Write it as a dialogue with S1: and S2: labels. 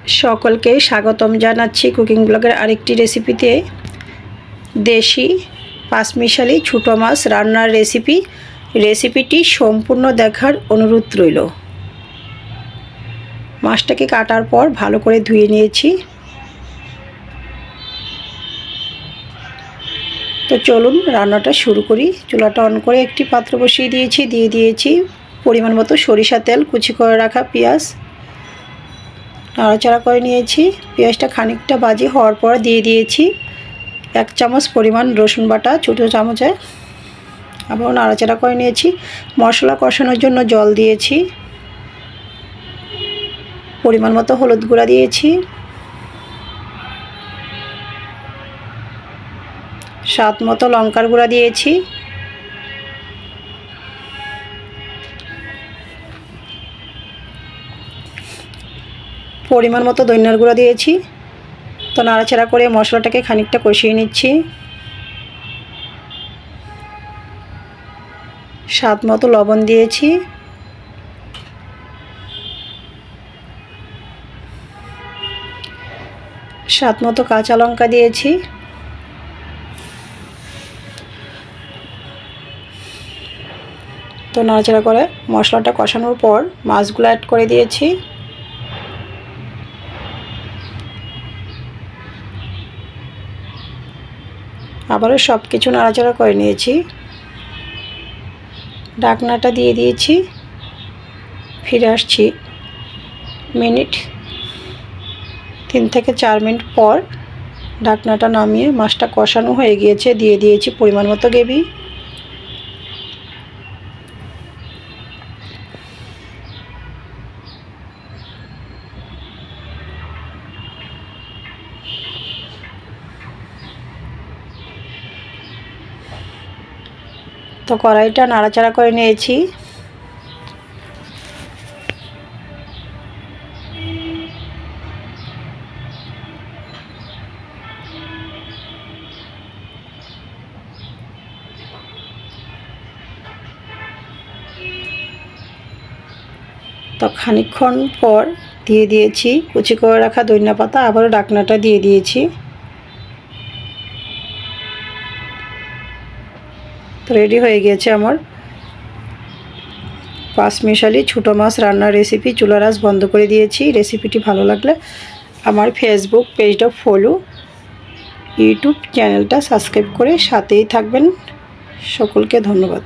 S1: সকলকে স্বাগতম জানাচ্ছি কুকিং ব্লগের আরেকটি রেসিপিতে। দেশি পাঁচমিশালি ছোটো মাছ রান্নার রেসিপিটি সম্পূর্ণ দেখার অনুরোধ রইল। মাছটাকে কাটার পর ভালো করে ধুয়ে নিয়েছি। তো চলুন রান্নাটা শুরু করি। চুলাটা অন করে একটি পাত্র বসিয়ে দিয়ে দিয়েছি পরিমাণ মতো সরিষা তেল, কুচি করে রাখা পেঁয়াজ নাড়াচাড়া করে নিয়েছি। পেঁয়াজটা খানিকটা ভাজি হওয়ার পর দিয়ে দিয়েছি 1 চামচ পরিমাণ রসুন বাটা, ছোটো চামচে। আবার নাড়াচাড়া করে নিয়েছি। মশলা কষানোর জন্য জল দিয়েছি, পরিমাণ মতো হলুদ গুঁড়া দিয়েছি, স্বাদ মতো লঙ্কার গুঁড়া দিয়েছি, পরিমাণ মতো ধনিয়ার গুঁড়া দিয়েছি। তো নাড়াচাড়া করে মশলাটাকে খানিকটা কষিয়ে নিচ্ছি। স্বাদ মতো লবণ দিয়েছি, স্বাদ মতো কাঁচা লঙ্কা দিয়েছি। তো নাড়াচাড়া করে মশলাটা কষানোর পর মাছগুলো অ্যাড করে দিয়েছি। আবারও সব কিছু নাড়াচাড়া করে নিয়েছি। ঢাকনাটা দিয়ে দিয়েছি। ফিরে আসছি 3 থেকে 4 মিনিট পর। ঢাকনাটা নামিয়ে মাছটা কষানো হয়ে গিয়েছে। দিয়ে দিয়েছি পরিমাণ মতো গ্রেভি। তো কড়াইটা নাড়াচাড়া করে নিয়েছি। তো খানিকক্ষণ পর দিয়ে দিয়েছি কুচি করে রাখা ধনিয়া পাতা। আবারও ঢাকনাটা দিয়ে দিয়েছি। তো রেডি হয়ে গিয়েছে আমার পাঁচমিশালি ছোটো মাছ রান্নার রেসিপি। চুলার আঁচ বন্ধ করে দিয়েছি। রেসিপিটি ভালো লাগলে আমার ফেসবুক পেজটা ফলো, ইউটিউব চ্যানেলটা সাবস্ক্রাইব করে সাথেই থাকবেন। সকলকে ধন্যবাদ।